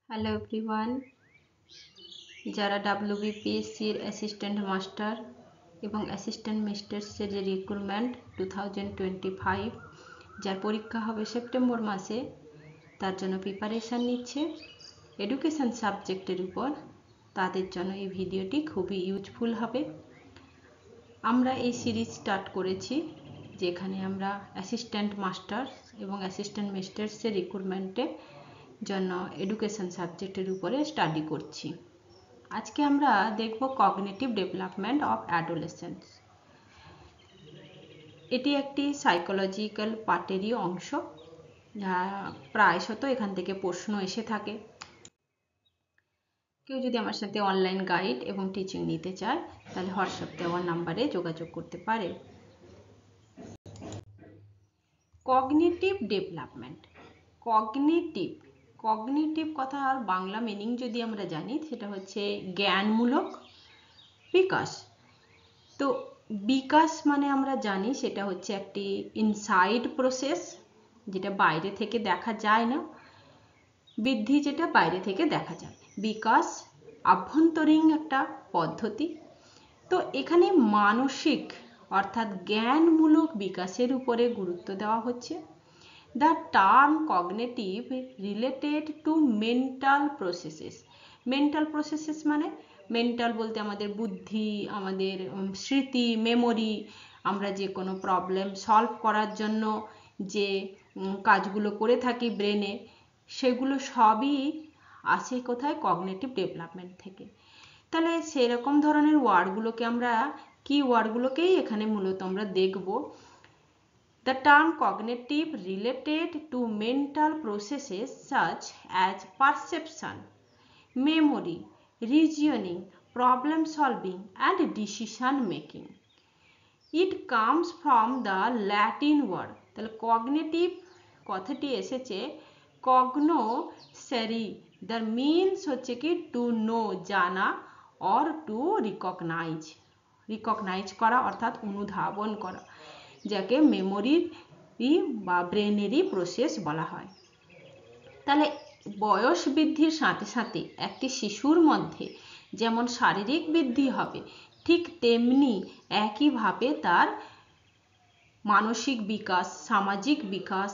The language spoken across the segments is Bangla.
হ্যালো এভরিওয়ান, যারা WBPSCর অ্যাসিস্ট্যান্ট মাস্টার এবং অ্যাসিস্ট্যান্ট মিস্ট্রেসের যে রিক্রুটমেন্ট 2025 যার পরীক্ষা হবে সেপ্টেম্বর মাসে, তার জন্য প্রিপারেশান নিচ্ছে এডুকেশান সাবজেক্টের উপর, তাদের জন্য এই ভিডিওটি খুবই ইউজফুল হবে। আমরা এই সিরিজ স্টার্ট করেছি যেখানে আমরা অ্যাসিস্ট্যান্ট মাস্টার এবং অ্যাসিস্ট্যান্ট মিস্ট্রেসের রিক্রুটমেন্টের জন্য এডুকেশন সাবজেক্টের উপরে স্টাডি করছি। আজকে আমরা দেখব কগনিটিভ ডেভেলপমেন্ট অফ অ্যাডোলেসেন্স। এটি একটি সাইকোলজিক্যাল পার্টেরই অংশ, যা প্রায়শত এখান থেকে প্রশ্ন এসে থাকে। কেউ যদি আমার সাথে অনলাইন গাইড এবং টিচিং নিতে চায় তাহলে হোয়াটসঅ্যাপ দেওয়ার নাম্বারে যোগাযোগ করতে পারে। কগনিটিভ ডেভেলপমেন্ট, কগনিটিভ কথার বাংলা মিনিং যদি আমরা জানি সেটা হচ্ছে জ্ঞানমূলক বিকাশ। তো বিকাশ মানে আমরা জানি সেটা হচ্ছে একটি ইনসাইড প্রসেস, যেটা বাইরে থেকে দেখা যায় না। বৃদ্ধি যেটা বাইরে থেকে দেখা যায়, বিকাশ আভ্যন্তরীণ একটা পদ্ধতি। তো এখানে মানসিক অর্থাৎ জ্ঞানমূলক বিকাশের উপরে গুরুত্ব দেওয়া হচ্ছে। The term cognitive related to mental processes. Mental processes মানে মেন্টাল বলতে আমাদের বুদ্ধি, আমাদের স্মৃতি, মেমোরি, আমরা যে কোনো প্রবলেম সলভ করার জন্য যে কাজগুলো করে থাকি ব্রেনে, সেগুলো সবই আসে কোথায়? কগনিটিভ ডেভেলপমেন্ট থেকে। তাহলে সেরকম ধরনের ওয়ার্ডগুলোকে আমরা কি ওয়ার্ডগুলোকেই এখানে মূলত আমরা দেখব। The term cognitive related to mental processes such as perception, memory, reasoning, problem solving and decision making. It comes from the Latin word. তাহলে cognitive কথাটি এসেছে cognoscere, the means হচ্ছে কি to know জানা or to recognize করা অর্থাৎ অনুধাবন করা, যাকে মেমোরির বা ব্রেনেরই প্রসেস বলা হয়। তাহলে বয়স বৃদ্ধির সাথে সাথে একটি শিশুর মধ্যে যেমন শারীরিক বৃদ্ধি হবে, ঠিক তেমনি একইভাবে তার মানসিক বিকাশ, সামাজিক বিকাশ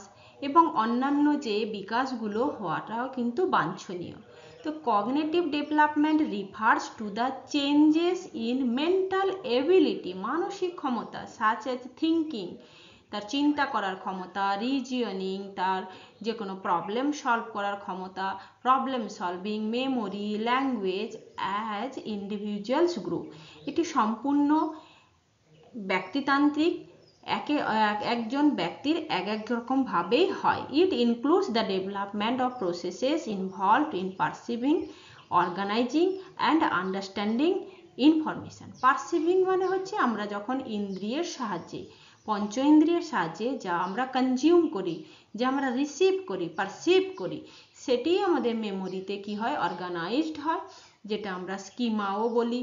এবং অন্যান্য যে বিকাশগুলো হওয়াটাও কিন্তু বাঞ্ছনীয়। তো cognitive development refers to the changes in mental ability, মানসিক ক্ষমতা, সাচ এজ থিঙ্কিং, তার চিন্তা করার ক্ষমতা, রিজনিং, তার যে কোনো প্রবলেম সলভ করার ক্ষমতা, problem solving, memory, language as individuals group. এটি সম্পূর্ণ ব্যক্তিতান্ত্রিক, একজন ব্যক্তির এক রকম ভাবেই হয়। It includes the development of processes involved in perceiving, organizing and understanding information. Perceiving মানে হচ্ছে আমরা যখন ইন্দ্রিয়ের সাহায্যে, পঞ্চ ইন্দ্রিয়ের সাহায্যে যা আমরা কনজিউম করি, যা আমরা রিসিভ করি, পারসিভ করি, সেটি আমাদের মেমোরিতে কি হয়? অর্গানাইজড হয়, যেটা আমরা স্কিমাও বলি।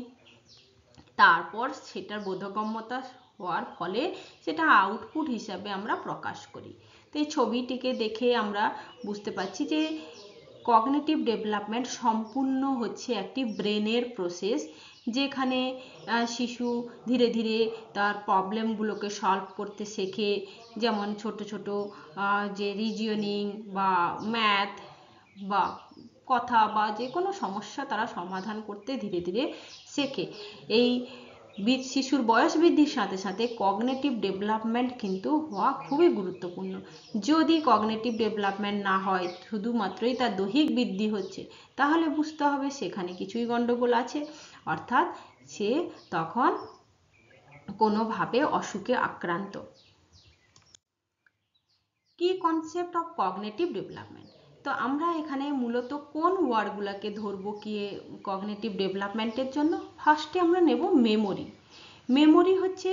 তারপর সেটার বোধগম্যতা হওয়ার ফলে সেটা আউটপুট হিসাবে আমরা প্রকাশ করি। তো এই ছবিটিকে দেখে আমরা বুঝতে পারছি যে কগনিটিভ ডেভেলপমেন্ট সম্পূর্ণ হচ্ছে একটি ব্রেনের প্রসেস, যেখানে শিশু ধীরে ধীরে তার প্রবলেমগুলোকে সলভ করতে শেখে। যেমন ছোট ছোট যে রিজনিং বা ম্যাথ বা কথা বা যে কোনো সমস্যা তারা সমাধান করতে ধীরে ধীরে শেখে। এই শিশুর বয়স বৃদ্ধির সাথে সাথে কগনিটিভ ডেভেলপমেন্ট কিন্তু হওয়া খুবই গুরুত্বপূর্ণ। যদি কগনিটিভ ডেভেলপমেন্ট না হয়, শুধুমাত্রই তার দৈহিক বৃদ্ধি হচ্ছে, তাহলে বুঝতে হবে সেখানে কিছুই গন্ডগোল আছে, অর্থাৎ সে তখন কোনোভাবে অসুখে আক্রান্ত। কি কনসেপ্ট অফ কগনিটিভ ডেভেলপমেন্ট? তো আমরা এখানে মূলত কোন ওয়ার্ডগুলোকে ধরবো কি কগনিটিভ ডেভেলপমেন্টের জন্য? ফার্স্টে আমরা নেব মেমোরি। মেমোরি হচ্ছে,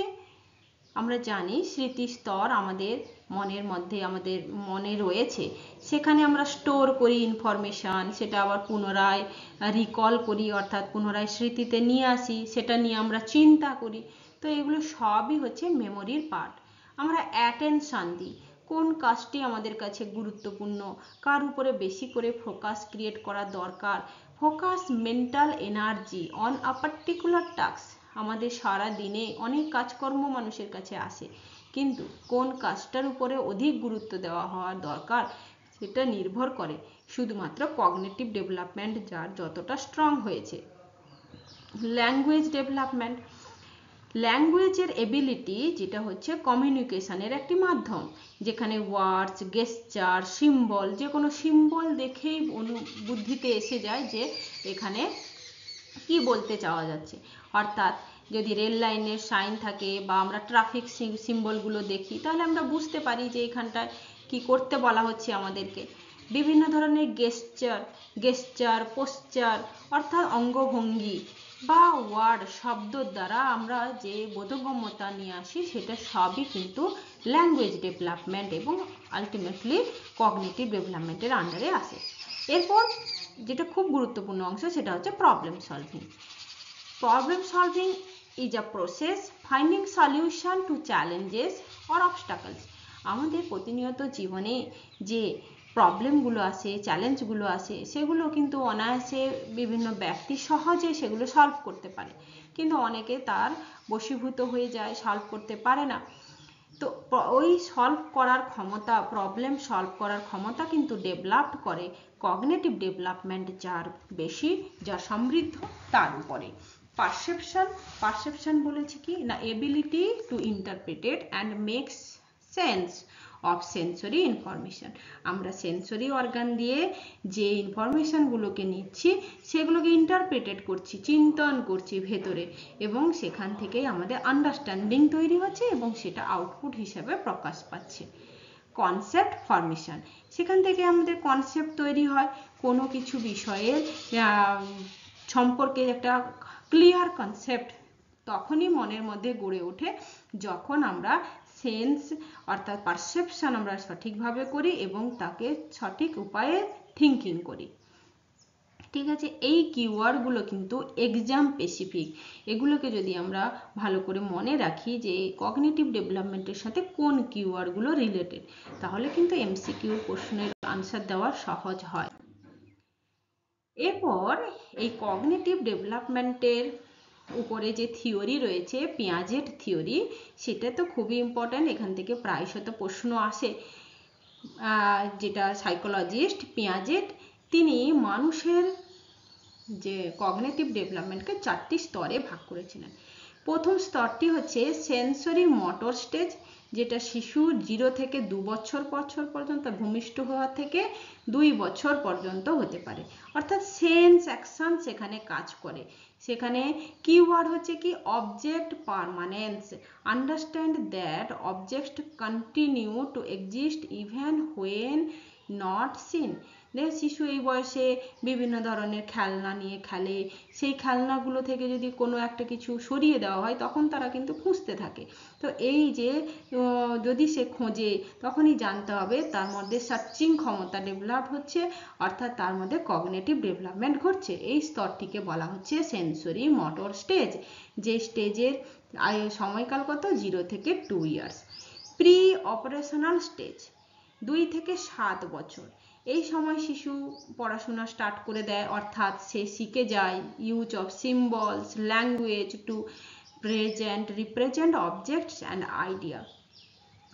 আমরা জানি স্মৃতিস্তর আমাদের মনের মধ্যে, আমাদের মনে রয়েছে, সেখানে আমরা স্টোর করি ইনফরমেশান, সেটা আবার পুনরায় রিকল করি, অর্থাৎ পুনরায় স্মৃতিতে নিয়ে আসি, সেটা নিয়ে আমরা চিন্তা করি। তো এগুলো সবই হচ্ছে মেমোরির পার্ট। আমরা অ্যাটেনশান দিই, কোন কাজটি আমাদের কাছে গুরুত্বপূর্ণ, কার উপরে বেশি করে ফোকাস ক্রিয়েট করা দরকার। Focus mental energy on a particular task. আমাদের সারা দিনে অনেক কাজকর্ম মানুষের কাছে আসে, কিন্তু কোন কাজটার উপরে অধিক গুরুত্ব দেওয়া হওয়া দরকার সেটা নির্ভর করে শুধুমাত্র কগনিটিভ ডেভেলপমেন্ট যার যতটা স্ট্রং হয়েছে। ল্যাঙ্গুয়েজ ডেভেলপমেন্ট, ল্যাঙ্গুয়েজের এবিলিটি যেটা হচ্ছে কমিউনিকেশনের একটি মাধ্যম, যেখানে ওয়ার্ডস, গেস্টার, সিম্বল, যে কোনো সিম্বল দেখেই বুদ্ধিতে এসে যায় যে এখানে কি বলতে চাওয়া যাচ্ছে। অর্থাৎ যদি রেল লাইনের সাইন থাকে বা আমরা ট্রাফিক সিম্বলগুলো দেখি, তাহলে আমরা বুঝতে পারি যে এখানটায় কি করতে বলা হচ্ছে আমাদেরকে। বিভিন্ন ধরনের গেস্টার, পোশ্চার অর্থাৎ অঙ্গভঙ্গি বা ওয়ার্ড, শব্দর দ্বারা আমরা যে বোধগম্যতা নিয়ে আসি সেটা সবই কিন্তু ল্যাঙ্গুয়েজ ডেভেলপমেন্ট এবং আলটিমেটলি কগনিটিভ ডেভেলপমেন্টের আন্ডারে আসে। এরপর যেটা খুব গুরুত্বপূর্ণ অংশ সেটা হচ্ছে problem solving. Problem solving is a process finding solution to challenges or obstacles. আমাদের প্রতিনিয়ত জীবনে যে প্রবলেমগুলো আসে, চ্যালেঞ্জগুলো আসে, সেগুলো কিন্তু অনায়াসে বিভিন্ন ব্যক্তি সহজে সেগুলো সলভ করতে পারে, কিন্তু অনেকে তার বশীভূত হয়ে যায়, সলভ করতে পারে না। তো ওই সলভ করার ক্ষমতা, প্রবলেম সলভ করার ক্ষমতা কিন্তু ডেভেলপ করে কগনিটিভ ডেভেলপমেন্ট যার বেশি, যা সমৃদ্ধ তার উপরে। পারসেপশন বলেছি কি না, ability to interpreted and makes sense of sensory information. আমরা সেন্সরি অর্গান দিয়ে যে ইনফরমেশনগুলোকে নিচ্ছি সেগুলোকে ইন্টারপ্রিটেড করছি, চিন্তন করছি ভেতরে, এবং সেখান থেকেই আমাদের আন্ডারস্ট্যান্ডিং তৈরি হচ্ছে এবং সেটা আউটপুট হিসাবে প্রকাশ পাচ্ছে। কনসেপ্ট ফরমেশন, সেখান থেকে আমাদের কনসেপ্ট তৈরি হয়, কোনো কিছু বিষয়ের সম্পর্কে একটা ক্লিয়ার কনসেপ্ট তখনই মনের মধ্যে গড়ে ওঠে যখন আমরা সেন্স অর্থাৎ পারসেপশন আমরা সঠিকভাবে করি এবং তাকে সঠিক উপায়ে থিঙ্কিং করি। ঠিক আছে, এই কিওয়ার্ডগুলো কিন্তু এক্সাম স্পেসিফিক। এগুলোকে যদি আমরা ভালো করে মনে রাখি যে কগনিটিভ ডেভেলপমেন্টের সাথে কোন কিওয়ার্ডগুলো রিলেটেড, তাহলে কিন্তু এমসিকিউ প্রশ্নের আনসার দেওয়া সহজ হয়। এরপর এই কগনিটিভ ডেভেলপমেন্টের উপরে যে থিওরি রয়েছে, পিয়াজেট থিওরি, সেটা তো খুবই ইম্পর্ট্যান্ট, এখান থেকে প্রায়শত প্রশ্ন আসে। যেটা সাইকোলজিস্ট পিয়াজেট, তিনি মানুষের যে কগনিটিভ ডেভেলপমেন্টকে 4টি স্তরে ভাগ করেছিলেন। প্রথম স্তরটি হচ্ছে সেন্সরি মোটর স্টেজ, যেটা শিশু 0 থেকে 2 বছর পর্যন্ত, ভূমিষ্ঠ হওয়া থেকে 2 বছর পর্যন্ত হতে পারে। অর্থাৎ সেন্স অ্যাকশন সেখানে কাজ করে। সেখানে কিওয়ার্ড হচ্ছে কি object permanence, understand that object continue to exist even when not seen. শিশু এই বয়সে বিভিন্ন ধরনের খেলনা নিয়ে খেলে, সেই খেলনাগুলো থেকে যদি কোনো একটা কিছু সরিয়ে দেওয়া হয় তখন তারা কিন্তু খুঁজতে থাকে। তো এই যে যদি সে খোঁজে তখনই জানতে হবে তার মধ্যে সার্চিং ক্ষমতা ডেভেলপ হচ্ছে, অর্থাৎ তার মধ্যে কগনিটিভ ডেভেলপমেন্ট ঘটছে। এই স্তরটিকে বলা হচ্ছে সেন্সরি মোটর স্টেজ, যে স্টেজের সময়কাল কত, 0 থেকে 2 ইয়ার্স। প্রি অপারেশনাল স্টেজ 2 থেকে 7 বছর। এই সময় শিশু পড়াশোনা স্টার্ট করে দেয়, অর্থাৎ সে শিখে যায় use of symbols, language to represent objects and idea.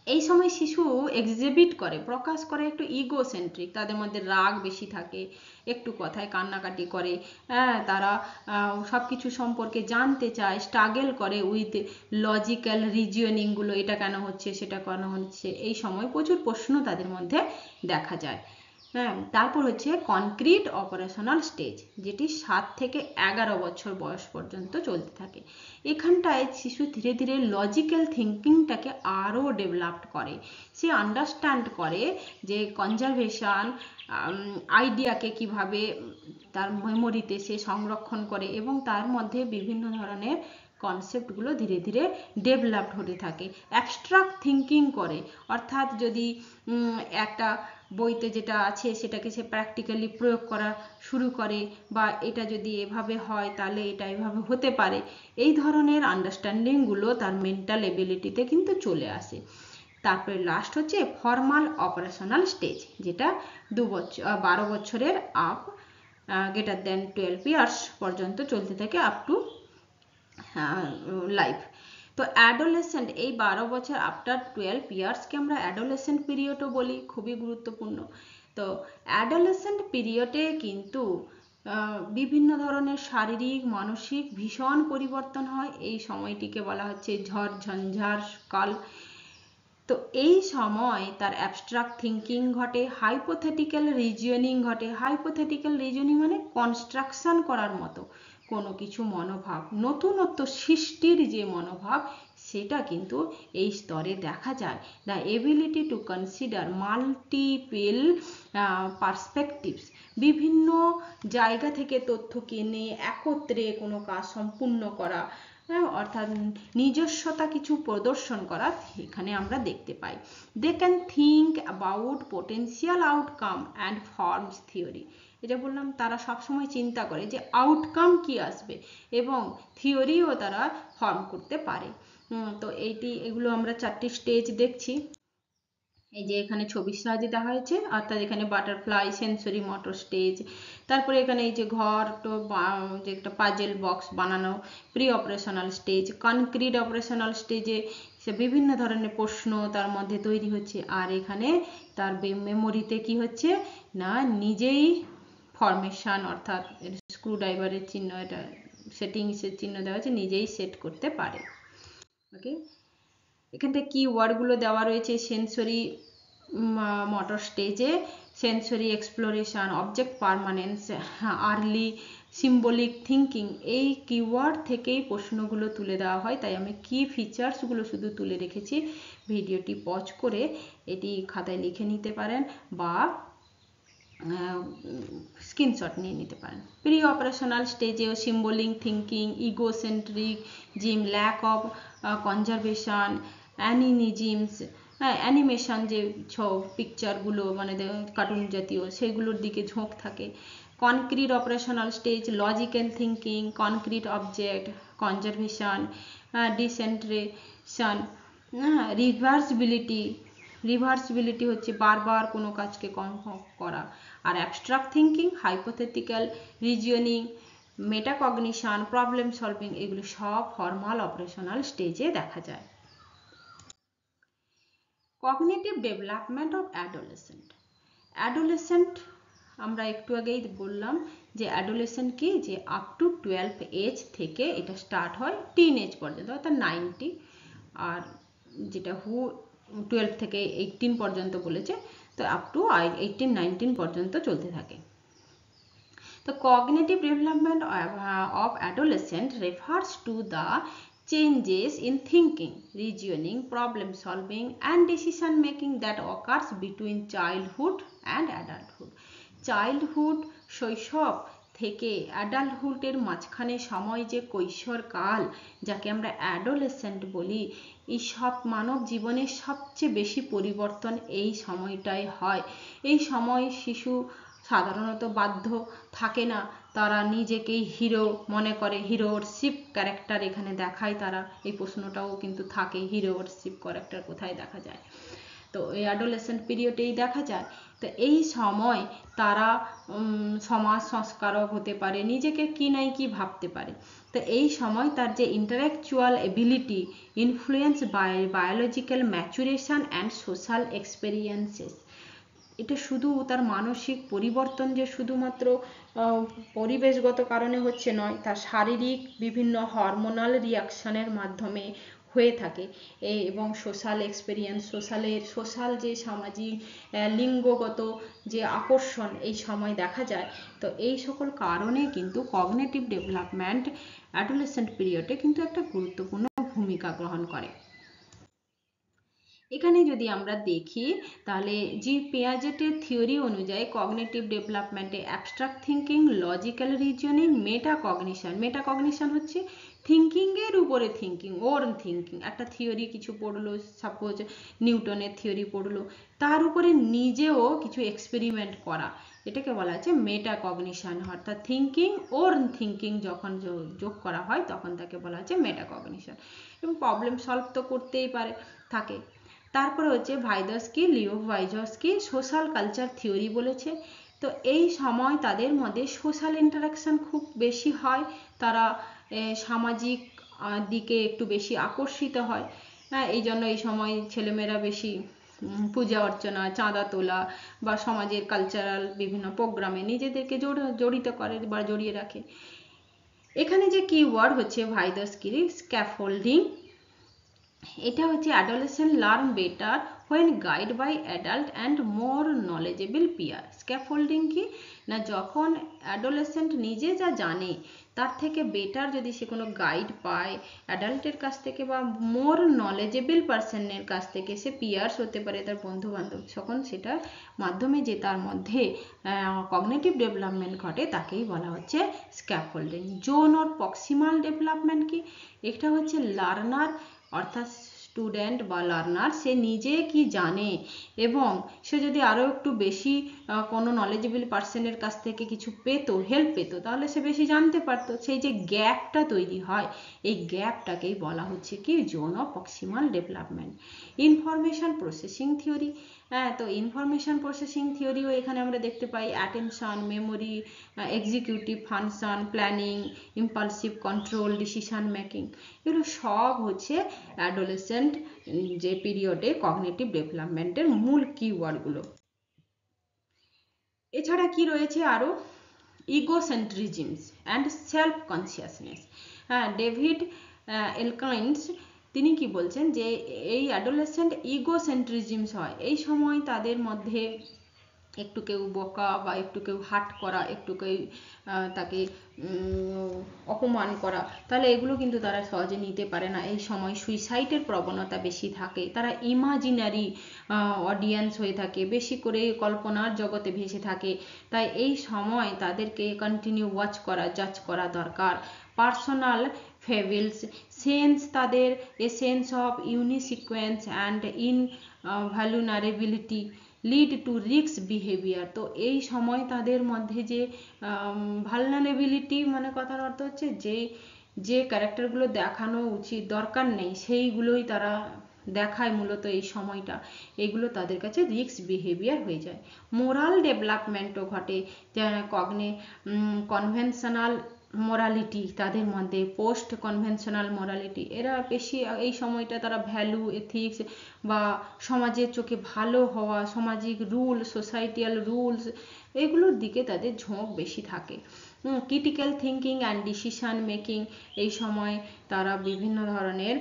এই সময় শিশু এক্সিবিট করে, প্রকাশ করে একটু ইগোসেন্ট্রিক, তাদের মধ্যে রাগ বেশি থাকে, একটু কথায় কান্নাকাটি করে, তারা সব কিছু সম্পর্কে জানতে চায়, স্ট্রাগল করে উইথ লজিক্যাল রিজনিংগুলো, এটা কেন হচ্ছে সেটা কেন হচ্ছে, এই সময় প্রচুর প্রশ্ন তাদের মধ্যে দেখা যায়। তারপর হচ্ছে কনক্রিট অপারেশনাল স্টেজ, যেটি 7 থেকে 11 বছর বয়স পর্যন্ত চলতে থাকে। এখানটায় শিশু ধীরে ধীরে লজিক্যাল থিঙ্কিংটাকে আরও ডেভেলপ করে, সে আন্ডারস্ট্যান্ড করে যে কনজারভেশন আইডিয়াকে কিভাবে তার মেমোরিতে সে সংরক্ষণ করে, এবং তার মধ্যে বিভিন্ন ধরনের কনসেপ্টগুলো ধীরে ধীরে ডেভেলপড হতে থাকে। অ্যাবস্ট্রাক্ট থিঙ্কিং করে, অর্থাৎ যদি একটা বইতে যেটা আছে সেটাকে সে প্র্যাকটিক্যালি প্রয়োগ করা শুরু করে, বা এটা যদি এভাবে হয় তাহলে এটা এভাবে হতে পারে, এই ধরনের আন্ডারস্ট্যান্ডিংগুলো তার মেন্টাল এবিলিটিতে কিন্তু চলে আসে। তারপরে লাস্ট হচ্ছে ফর্মাল অপারেশনাল স্টেজ, যেটা 12 বছরের আপ গ্রেটার দেন 12 ইয়ার্স পর্যন্ত চলতে থাকে আপ টু লাইফ। তো অ্যাডোলেসেন্ট, এই 12 বছর আফটার 12 ইয়ার্সকে আমরা অ্যাডোলেসেন্ট পিরিয়ডও বলি, খুবই গুরুত্বপূর্ণ। তো অ্যাডোলেসেন্ট পিরিয়ডে কিন্তু বিভিন্ন ধরনের শারীরিক মানসিক ভীষণ পরিবর্তন হয়। এই সময়টিকে বলা হচ্ছে ঝড় ঝঞ্ঝার কাল। তো এই সময় তার অ্যাবস্ট্রাক্ট থিঙ্কিং ঘটে, হাইপোথেটিক্যাল রিজনিং ঘটে। হাইপোথেটিক্যাল রিজনিং মানে কনস্ট্রাকশন করার মতো কোনো কিছু মনোভাব, নতুনত্ব সৃষ্টির যে মনোভাব, সেটা কিন্তু এই স্তরে দেখা যায়। The ability two consider multiple perspectives, বিভিন্ন জায়গা থেকে তথ্যকে নিয়ে একত্রে কোনো কাজ সম্পূর্ণ করা, অর্থাৎ নিজস্বতা কিছু প্রদর্শন করা এখানে আমরা দেখতে পাই। They can think about potential outcome and forms theory. এটা বললাম, তারা সবসময় চিন্তা করে যে আউটকাম কি আসবে, এবং থিওরিও তারা ফর্ম করতে পারে। তো এগুলো আমরা 4টি স্টেজ দেখছি। এই যে এখানে ছবির সাহায্যে দেখা হয়েছে, অর্থাৎ এখানে বাটারফ্লাই, সেন্সরি মোটর স্টেজ, তারপরে এখানে এই যে ঘর তো যে একটা পাজেল বক্স বানানো, pre operational stage, concrete operational স্টেজে সে বিভিন্ন ধরনের প্রশ্ন তার মধ্যে তৈরি হচ্ছে। আর এখানে তার মেমোরিতে কি হচ্ছে না, নিজেই ফরমেশন, অর্থাৎ স্ক্রুড্রাইভারের চিহ্ন, এটা সেটিংসের চিহ্ন দেওয়া আছে, নিজেই সেট করতে পারে। ওকে, এখানটা কি ওয়ার্ডগুলো দেওয়া রয়েছে সেন্সরি মোটর স্টেজে: sensory exploration, object permanence, early symbolic thinking. এই কিওয়ার্ড থেকেই প্রশ্নগুলো তুলে দেওয়া হয়, তাই আমি কি ফিচার্সগুলো শুধু তুলে রেখেছি। ভিডিওটি পজ করে এটি খাতায় লিখে নিতে পারেন বা স্ক্রিনশট নিয়ে নিতে পারেন। প্রি অপারেশনাল স্টেজেও symbolic thinking, egocentrism, lack of conservation, animisms, animation যে পিকচারগুলো মানে কার্টুন জাতীয়, সেগুলোর দিকে ঝোঁক থাকে। Concrete operational stage, logical thinking, concrete object, conservation, decentration, reversibility হচ্ছে বারবার কোনো কাজকে করা। আর abstract thinking, hypothetical reasoning, metacognition, problem solving, এগুলো সব ফর্মাল অপারেশনাল স্টেজে দেখা যায়। Cognitive development of adolescent. Adolescent আমরা একটু আগেই বললাম যে অ্যাডোলেসেন্ট কি, যে আপ টু 12 এজ থেকে এটা স্টার্ট হয়, টিন এজ পর্যন্ত, অর্থাৎ 90, আর যেটা 12 থেকে 18 পর্যন্ত বলেছে, তো আপ টু 18-19 পর্যন্ত চলতে থাকে। তো cognitive development of adolescent refers to the changes in thinking, reasoning, problem solving and decision making that occurs between childhood and adulthood. Childhood, শৈশব থেকে অ্যাডাল্টহুডের মাঝখানে সময় যে কৈশোরকাল, যাকে আমরা অ্যাডোলেসেন্ট বলি, এই সব মানব জীবনের সবচেয়ে বেশি পরিবর্তন এই সময়টাই হয়। এই সময় শিশু সাধারণত বাধ্য থাকে না, তারা নিজেকেই হিরো মনে করে, হিরোরশিপ ক্যারেক্টার এখানে দেখায় তারা। এই প্রশ্নটাও কিন্তু থাকে, হিরোরশিপ ক্যারেক্টার কোথায় দেখা যায়, তো এই অ্যাডোলেসেন্ট পিরিয়ডেই দেখা যায়। তো এই সময় তারা সমাজ সংস্কারক হতে পারে, নিজেকে কি নাই কি ভাবতে পারে। তো এই সময় তার যে intellectual ability influence by biological maturation and social experiences, এটা শুধু তার মানসিক পরিবর্তন যে শুধুমাত্র পরিবেশগত কারণে হচ্ছে নয়, তার শারীরিক বিভিন্ন হরমোনাল রিয়াকশনের মাধ্যমে হয়ে থাকে, এবং সোশ্যাল এক্সপেরিয়েন্স, সোশ্যাল যে সামাজিক লিঙ্গগত যে আকর্ষণ এই সময় দেখা যায়। তো এই সকল কারণে কিন্তু কগনিটিভ ডেভেলপমেন্ট অ্যাডোলেসেন্ট পিরিয়ডে কিন্তু একটা গুরুত্বপূর্ণ ভূমিকা গ্রহণ করে। এখানে যদি আমরা দেখি তাহলে জি পিয়াজেটের থিওরি অনুযায়ী কগনিটিভ ডেভেলপমেন্টে abstract thinking, logical reasoning, metacognition হচ্ছে থিঙ্কিং এর উপরে থিঙ্কিং, ওর থিঙ্কিং, একটা থিওরি কিছু পড়লো, সাপোজ নিউটনের থিওরি পড়লো, তার উপরে নিজেও কিছু এক্সপেরিমেন্ট করা, এটাকে বলা হচ্ছে মেটাকগনিশন। অর্থাৎ থিঙ্কিং ওর থিঙ্কিং যখন যোগ করা হয় তখন তাকে বলা হচ্ছে মেটাকগনিশন। এবং প্রবলেম সলভ তো করতেই থাকে। তারপরে হচ্ছে ভাইদস্কি, লিও ভাইজস্কি সোশ্যাল কালচার থিওরি বলেছে। তো এই সময় তাদের মধ্যে সোশ্যাল ইন্টারাকশন খুব বেশি হয়, তারা সামাজিক দিকে একটু বেশি আকর্ষিত হয়। হ্যাঁ, এই জন্য এই সময় ছেলেমেয়েরা বেশি পূজা অর্চনা, চাঁদা তোলা বা সমাজের কালচারাল বিভিন্ন প্রোগ্রামে নিজেদেরকে জড়িত করে বা জড়িয়ে রাখে। এখানে যে কিওয়ার্ড হচ্ছে ভাইদস্কির স্ক্যাফোল্ডিং, এটা হচ্ছে adolescent learn better when guide by adult and more knowledgeable peer. Scaffolding কি না, যখন অ্যাডোলেসেন্ট নিজে যা জানে তার থেকে বেটার যদি সে কোনো গাইড পায় অ্যাডাল্টের কাছ থেকে বা মোর নলেজেবল পার্সনের কাছ থেকে, সে পিয়ার্স হতে পারে তার বন্ধু বান্ধব, তখন সেটার মাধ্যমে যে তার মধ্যে কগনিটিভ ডেভেলপমেন্ট ঘটে তাকেই বলা হচ্ছে scaffolding. Zone or proximal development কি, এটা হচ্ছে লার্নার অর্থাৎ স্টুডেন্ট বা লার্নার সে নিজে কি জানে এবং সে যদি আরও একটু বেশি কোনো নলেজেবল পার্সনের কাছ থেকে কিছু পেত, হেল্প পেত, তাহলে সে বেশি জানতে পারতো। সেই যে গ্যাপটা তৈরি হয়, এই গ্যাপটাকেই বলা হচ্ছে কি zone of proximal development. Information processing theory, হ্যাঁ, তো ইনফরমেশন প্রসেসিং থিওরিও এখানে আমরা দেখতে পাই attention, memory, executive function, planning, impulsive control, decision making, এগুলো সব হচ্ছে অ্যাডোলেসেন্ট যে পিরিয়ডে কগনিটিভ ডেভেলপমেন্টের মূল কিওয়ার্ডগুলো। এছাড়া কি রয়েছে আরও, ইগোসেন্ট্রিজমস অ্যান্ড সেলফ কনসিয়াসনেস। হ্যাঁ, ডেভিড এলকাইন্স তিনি কি বলছেন যে এই অ্যাডোলেসেন্ট ইগোসেন্ট্রিজমস হয় এই সময় তাদের মধ্যে একটু কেউ বকা বা একটু কেউ হার্ট করা, একটু কেউ তাকে অপমান করা, তাহলে এগুলো কিন্তু তারা সহজে নিতে পারে না। এই সময় সুইসাইডের প্রবণতা বেশি থাকে, তারা ইমাজিনারি অডিয়েন্স হয়ে থাকে, বেশি করে কল্পনার জগতে ভেসে থাকে। তাই এই সময় তাদেরকে কন্টিনিউ ওয়াচ করা, জাজ করা দরকার। পার্সোনাল ফেভিলস সেন্স, তাদের a sense of uniqueness and invulnerability lead to risk behaviour. তো এই সময় তাদের মধ্যে যে ভালনারেবিলিটি মানে কথার অর্থ হচ্ছে যে যে ক্যারেক্টারগুলো দেখানো উচিত দরকার নেই সেইগুলোই তারা দেখায় মূলত এই সময়টা, এগুলো তাদের কাছে রিস্ক বিহেভিয়ার হয়ে যায়। মোরাল ডেভেলপমেন্টও ঘটে, কনভেনশনাল মোরালিটি তাদের মধ্যে, পোস্ট কনভেনশনাল মোরালিটি, এরা বেশি এই সময়টা তারা ভ্যালু, এথিক্স বা সমাজের চোখে ভালো হওয়া, সামাজিক রুল, সোসাইটিয়াল রুলস, এগুলোর দিকে তাদের ঝোঁক বেশি থাকে। Critical thinking and decision making, এই সময় তারা বিভিন্ন ধরনের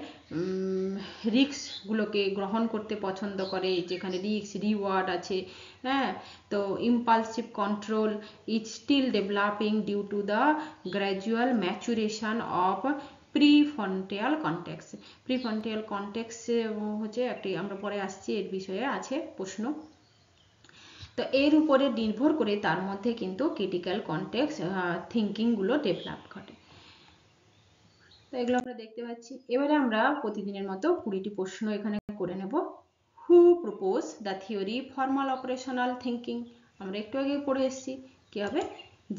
রিস্কগুলোকে গ্রহণ করতে পছন্দ করে, যেখানে রিস্ক রিওয়ার্ড আছে। হ্যাঁ, তো impulsive control is still developing due to the gradual maturation of prefrontal cortex. Prefrontal cortex হচ্ছে একটি, আমরা পরে আসছি, এর বিষয়ে আছে প্রশ্ন। তো এর উপরে নির্ভর করে তার মধ্যে কিন্তু ক্রিটিক্যাল কন্টেক্স থিঙ্কিংগুলো ডেভেলপ ঘটে। তো এগুলো আমরা দেখতে পাচ্ছি। এবারে আমরা প্রতিদিনের মতো 20টি প্রশ্ন এখানে করে নেব। Who propose the theory formal operational thinking, আমরা একটু আগে পড়ে এসেছি কি হবে,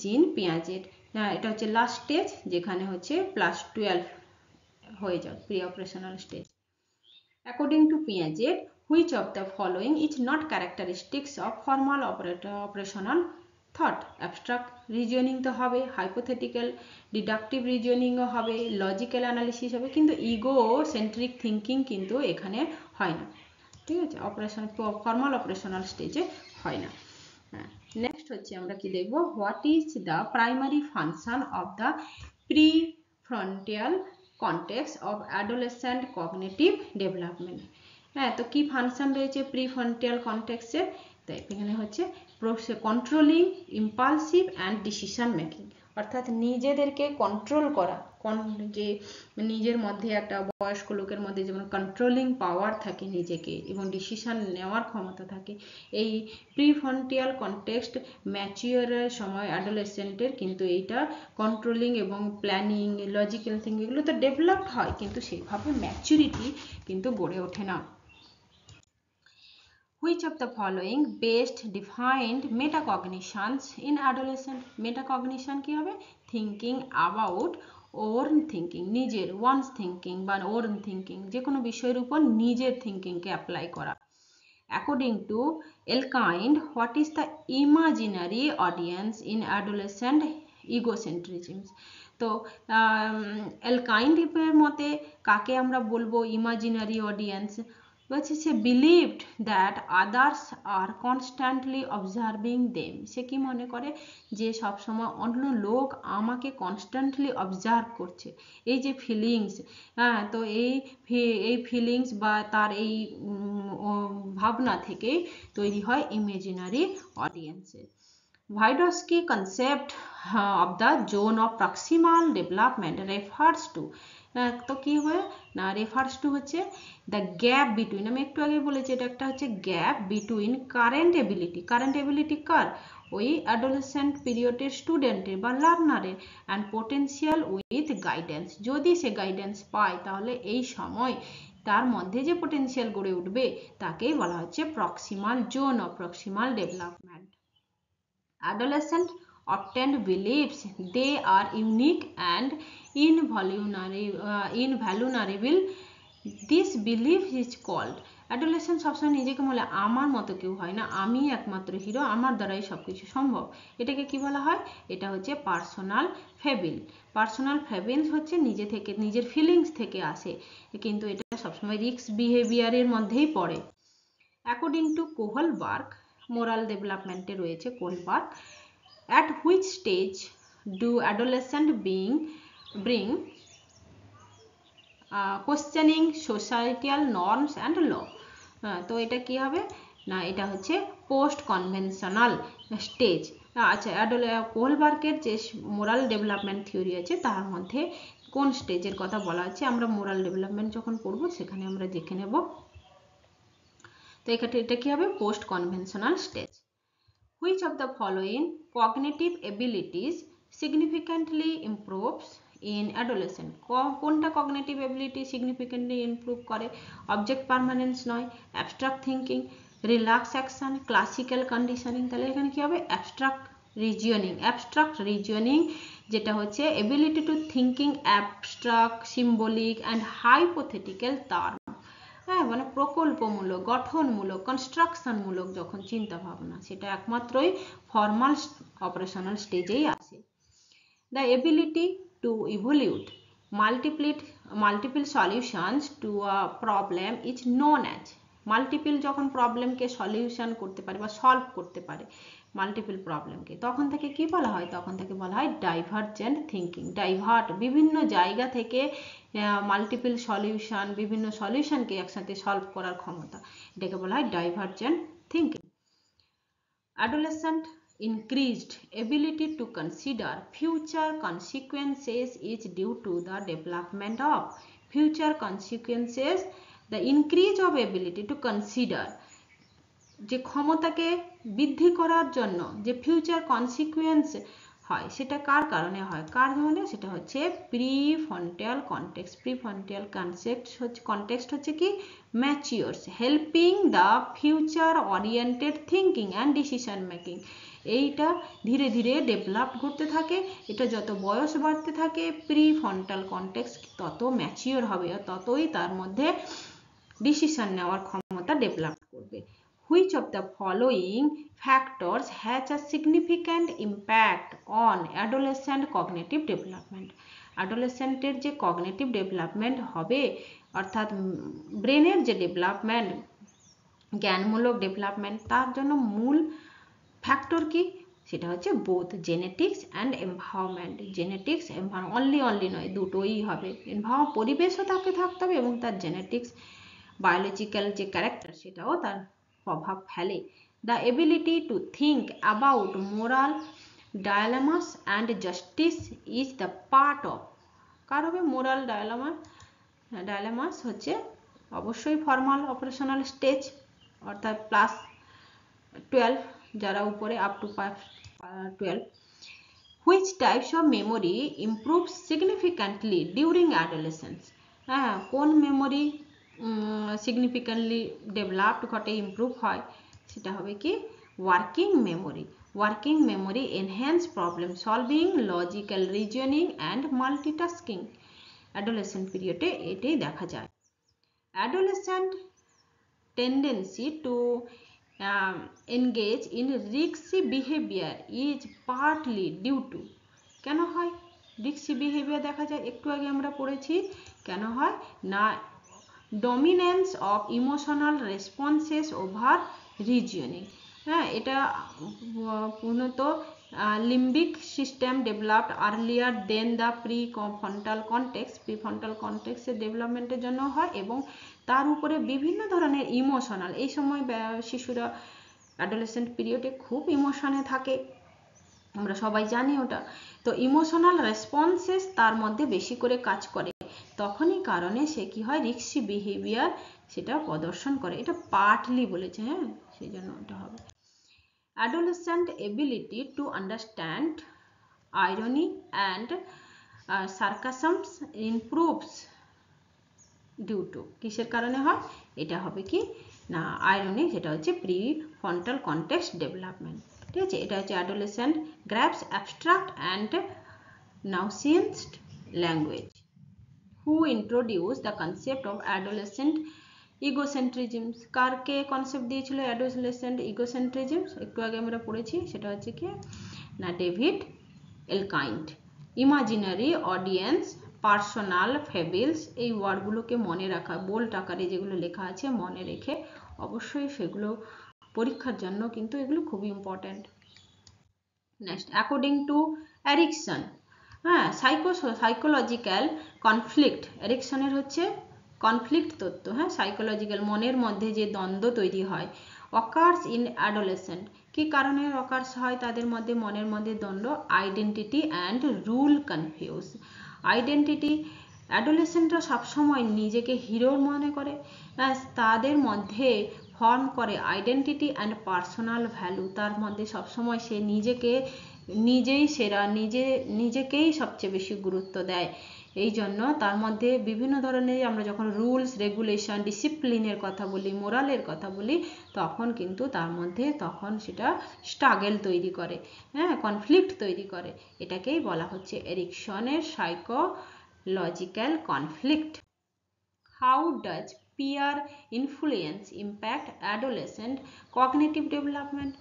জিন পিয়াজেট। এটা হচ্ছে লাস্ট স্টেজ, যেখানে হচ্ছে +12 হয়ে যাবে pre operational stage. According to Piaget, which of the following is not characteristics of formal operational thought? Abstract reasoning তো হবে, হাইপোথেটিক্যাল ডিডাকটিভ রিজনিংও হবে, লজিক্যাল অ্যানালিসিস হবে, কিন্তু ইগো সেন্ট্রিক থিঙ্কিং কিন্তু এখানে হয় না। ঠিক আছে, ফর্মাল অপারেশনাল স্টেজে হয় না। হ্যাঁ, নেক্সট হচ্ছে আমরা কি দেখব, what is the primary function of the prefrontal context of adolescent cognitive development. হ্যাঁ, তো কি ফাংশন রয়েছে প্রিফ্রন্টাল কন্টেক্সের, তাই এখানে হচ্ছে controlling, impulsive and decision making, অর্থাৎ নিজেদেরকে কন্ট্রোল করা, যে নিজের মধ্যে একটা বয়স্ক লোকের মধ্যে যেমন কন্ট্রোলিং পাওয়ার থাকে নিজেকে এবং ডিসিশন নেওয়ার ক্ষমতা থাকে, এই প্রিফ্রন্টাল কন্টেক্সট ম্যাচিওরের সময় অ্যাডোলেসেন্টের কিন্তু এইটা কন্ট্রোলিং এবং প্ল্যানিং, লজিক্যাল থিঙ্কিং এগুলো তো ডেভেলপড হয়, কিন্তু সেইভাবে ম্যাচুরিটি কিন্তু গড়ে ওঠে না। Which of the following best defined metacognitions in adolescent? Metacognition কি হবে, thinking about ওন থিঙ্কিং, নিজের, ওয়ান্স থিঙ্কিং বা ওন থিঙ্কিং, যে কোনো বিষয়ের উপর নিজের থিঙ্কিংকে অ্যাপ্লাই করা। According to Elkind, what is the imaginary audience in adolescent egocentrism? তো এলকাইন্ড এর মতে কাকে আমরা বলবো ইমাজিনারি অডিয়েন্স? বলছে সে believed that others are constantly observing them. সে কি মনে করে যে সবসময় অন্য লোক আমাকে কনস্ট্যান্টলি অবজার্ভ করছে। এই যে ফিলিংস, হ্যাঁ, তো এই ফিলিংস বা তার এই ভাবনা থেকে তৈরি হয় ইমাজিনারি অডিয়েন্সের। Vygotsky concept of the zone of proximal development refers to, তো কি হবে না, রেফার্স টু হচ্ছে দ্য গ্যাপ বিটুইন, আমি একটু আগে বলেছি এটা একটা হচ্ছে গ্যাপ বিটুইন কারেন্ট এবিলিটি কার, ওই অ্যাডোলেসেন্ট পিরিয়ডের স্টুডেন্টের বা লার্নারের, অ্যান্ড পোটেন্সিয়াল উইথ গাইডেন্স। যদি সে গাইডেন্স পায় তাহলে এই সময় তার মধ্যে যে পোটেন্সিয়াল গড়ে উঠবে তাকেই বলা হচ্ছে proximal zone of proximal development. Adolescent often believes they are unique and invaluable. This belief is called, adolescent সবসময় নিজেকে বলে আমার মতো কেউ হয় না, আমি একমাত্র হিরো, আমার দ্বারাই সবকিছু সম্ভব। এটাকে কি বলা হয়? এটা হচ্ছে পার্সোনাল ফেবিল। পার্সোনাল ফেবিলস হচ্ছে নিজে থেকে, নিজের ফিলিংস থেকে আসে, কিন্তু এটা সবসময় রিস্ক বিহেভিয়ারের মধ্যেই পড়ে। অ্যাকর্ডিং টু কোহলবার্গ, মোরাল ডেভেলপমেন্টে রয়েছে Kohlberg, at which stage do adolescent bring questioning societal norms and law? তো এটা কি হবে না, এটা হচ্ছে পোস্ট কনভেনশনাল স্টেজ। আচ্ছা, কোহলবার্গের যে মোরাল ডেভেলপমেন্ট থিওরি আছে তার মধ্যে কোন স্টেজের কথা বলা আছে আমরা মোরাল ডেভেলপমেন্ট যখন পড়বো সেখানে আমরা দেখে নেব। তো এটা কি হবে? Post conventional stage. Which of the following cognitive abilities significantly improves in adolescent? কোনটা cognitive ability significantly improve করে? Object permanence নয়, abstract thinking, relax action, classical conditioning। তাহলে এখানে কি হবে? abstract reasoning যেটা হচ্ছে ability to thinking abstract, symbolic and hypothetical term, হ্যাঁ, মানে প্রকল্পমূলক, গঠনমূলক, কনস্ট্রাকশনমূলক যখন চিন্তা ভাবনা, সেটা একমাত্রই ফর্মাল অপারেশনাল স্টেজেই আসে। The ability to evaluate multiple solutions to a problem is known as, multiple যখন প্রবলেমকে সলিউশন করতে পারে বা সলভ করতে পারে মাল্টিপল প্রবলেমকে, তখন থেকে কি বলা হয়? তখন থেকে বলা হয় ডাইভার্জেন্ট থিঙ্কিং। ডাইভার্ট, বিভিন্ন জায়গা থেকে মাল্টিপল সলিউশন, বিভিন্ন সলিউশনকে একসাথে সলভ করার ক্ষমতা, এটাকে বলা হয় divergent thinking. Adolescent increased ability to consider future consequences is due to the development of future consequences. The increase of ability to consider, যে ক্ষমতাকে বৃদ্ধি করার জন্য যে ফিউচার কনসিকুয়েন্স হয় সেটা কার কারণে হয়? সেটা হচ্ছে প্রিফ্রন্টাল কনটেক্সট। প্রিফ্রন্টাল কনটেক্সট হচ্ছে কি? Matures, helping the future oriented thinking and decision making. এইটা ধীরে ধীরে ডেভেলপ করতে থাকে, এটা যত বয়স বাড়তে থাকে প্রিফ্রন্টাল কনটেক্সট তত ম্যাচিওর হবে, আর ততই তার মধ্যে ডিসিশন নেওয়ার ক্ষমতা ডেভেলপ করবে। Which of the following factors has a significant impact on adolescent cognitive development? Adolescent-এর যে cognitive development হবে, অর্থাৎ ব্রেনের যে ডেভেলপমেন্ট, জ্ঞানমূলক ডেভেলপমেন্ট, তার জন্য মূল ফ্যাক্টর কি? সেটা হচ্ছে both genetics and environment. Genetics only নয়, দুটোই হবে। পরিবেশও তাকে থাকতে হবে এবং তার জেনেটিক্স, বায়োলজিক্যাল যে ক্যারেক্টার সেটাও তার প্রভাব ফেলে। The ability to think about moral dilemmas and justice is the part of, কার হবে? মোরাল ডায়ালেমাস হচ্ছে অবশ্যই ফর্মাল অপারেশনাল স্টেজ, অর্থাৎ প্লাস 12 যারা উপরে up to 12। Which types of memory improves significantly during adolescence? হ্যাঁ, কোন মেমোরি সিগনিফিক্যান্টলি ডেভেলপড ঘটে, ইমপ্রুভ হয়? সেটা হবে কি? Working memory enhance problem solving, logical reasoning and multitasking. Adolescent period এটাই দেখা যায়। Adolescent tendency to engage in risky behavior is partly due to, কেন হয় risky behavior দেখা যায়? একটু আগে আমরা পড়েছি কেন হয় না, dominance of emotional responses over reasoning। হ্যাঁ, এটা পূর্ণত limbic system developed earlier than the prefrontal context এর ডেভেলপমেন্টের জন্য হয়, এবং তার উপরে বিভিন্ন ধরনের ইমোশনাল, এই সময় শিশুরা অ্যাডোলেসেন্ট পিরিয়ডে খুব ইমোশনে থাকে, আমরা সবাই জানি ওটা। তো ইমোশনাল রেসপন্সেস তার মধ্যে বেশি করে কাজ করে, তখনই কারণে সে কি হয় রিস্কি বিহেভিয়ার সেটা প্রদর্শন করে। এটা পার্টলি বলেছে, হ্যাঁ, সেই জন্য এটা হবে। Adolescent ability to understand irony and sarcasm improves due to, কিসের কারণে হয়? এটা হবে কি না আইরনি, যেটা হচ্ছে প্রিফ্রন্টাল কনটেক্সট ডেভেলপমেন্ট। ঠিক আছে, এটা হচ্ছে adolescent grabs abstract and nuanced language. Who introduced the concept of adolescent egocentrism? কারকে কনসেপ্ট দিয়েছিল অ্যাডোলেসেন্ট ইগোসেন্ট্রিজম? একটু আগে আমরা পড়েছি, সেটা হচ্ছে কি না David Elkind. Imaginary audience, personal fables, এই ওয়ার্ডগুলোকে মনে রাখা, বোল্ড আকারে যেগুলো লেখা আছে মনে রেখে অবশ্যই সেগুলো পরীক্ষার জন্য কিন্তু এগুলো খুবই important. Next, according to Erikson, হ্যাঁ, সাইকোলজিক্যাল কনফ্লিক্ট, এরিকসনের হচ্ছে কনফ্লিক্ট তত্ত্ব, হ্যাঁ, সাইকোলজিক্যাল মনের মধ্যে যে দ্বন্দ্ব তৈরি হয়, অকার্স ইন অ্যাডোলেসেন্ট, কি কারণে অকার্স হয় তাদের মধ্যে মনের মধ্যে দ্বন্দ্ব? Identity and role confuse. Identity, অ্যাডোলেসেন্টরা সবসময় নিজেকে হিরোর মনে করে, তাদের মধ্যে ফর্ম করে আইডেন্টিটি অ্যান্ড পার্সোনাল ভ্যালু, তার মধ্যে সবসময় সে নিজেই সেরা, নিজেকেই সবচেয়ে বেশি গুরুত্ব দেয়। এই জন্য তার মধ্যে বিভিন্ন ধরনের, আমরা যখন রুলস রেগুলেশন ডিসিপ্লিনের কথা বলি, মোরালের কথা বলি, তখন কিন্তু তার মধ্যে তখন সেটা স্ট্রাগল তৈরি করে, হ্যাঁ, কনফ্লিক্ট তৈরি করে। এটাকেই বলা হচ্ছে এরিকসনের psychological conflict. How does peer influence impact adolescent cognitive development?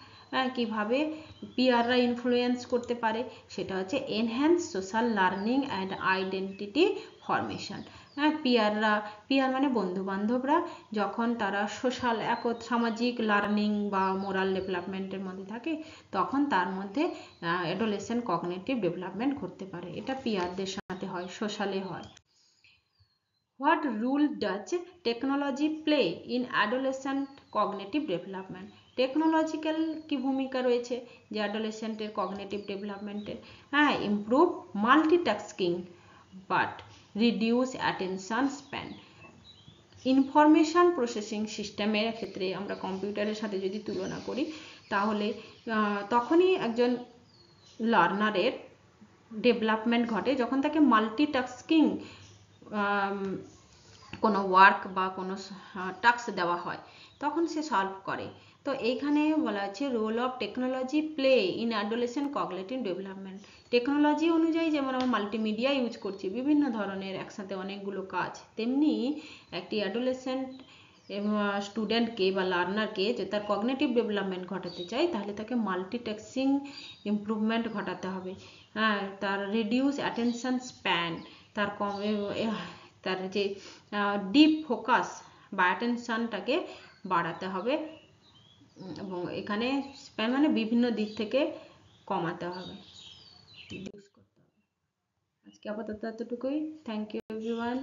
কিভাবে পিয়াররা ইনফ্লুয়েন্স করতে পারে? সেটা হচ্ছে enhance social learning and identity formation. হ্যাঁ, পিয়ার মানে বন্ধু বান্ধবরা, যখন তারা সোশ্যাল সামাজিক লার্নিং বা মোরাল ডেভেলপমেন্টের মধ্যে থাকে, তখন তার মধ্যে অ্যাডোলেসেন্ট কগনিটিভ ডেভেলপমেন্ট ঘটতে পারে। এটা পিয়ারদের সাথে হয়, সোশ্যালে হয়। What role does technology play in adolescent cognitive development? Technological কি ভূমিকা রয়েছে যে অ্যাডোলেসেন্টের কগনিটিভ ডেভেলপমেন্টের? হ্যাঁ, improve multitasking but reduce attention span. Information processing সিস্টেমের ক্ষেত্রে আমরা কম্পিউটারের সাথে যদি তুলনা করি, তাহলে তখনই একজন লার্নারের ডেভেলপমেন্ট ঘটে যখন তাকে মাল্টিটাস্কিং কোনো ওয়ার্ক বা কোনো টাস্ক দেওয়া হয়, তখন সে সলভ করে। তো এইখানে বলা হচ্ছে role of technology play in adolescent cognitive development. Technology অনুযায়ী যেমন আমরা মাল্টিমিডিয়া ইউজ করছি বিভিন্ন ধরনের একসাথে অনেকগুলো কাজ, তেমনি একটি অ্যাডোলেসেন্ট স্টুডেন্টকে বা লার্নারকে যে তার কগনিটিভ ডেভেলপমেন্ট ঘটাতে চাই, তাহলে তাকে মাল্টিটাস্কিং ইমপ্রুভমেন্ট ঘটাতে হবে। হ্যাঁ, তার রিডিউস অ্যাটেনশন স্প্যান, তার যে ডিপ ফোকাস বা অ্যাটেনশনটাকে বাড়াতে হবে, এবং এখানে স্প্যান মানে বিভিন্ন দিক থেকে কমাতে হবে, রিডিউস করতে হবে। আজকে আপাতত এতটুকুই। Thank you everyone.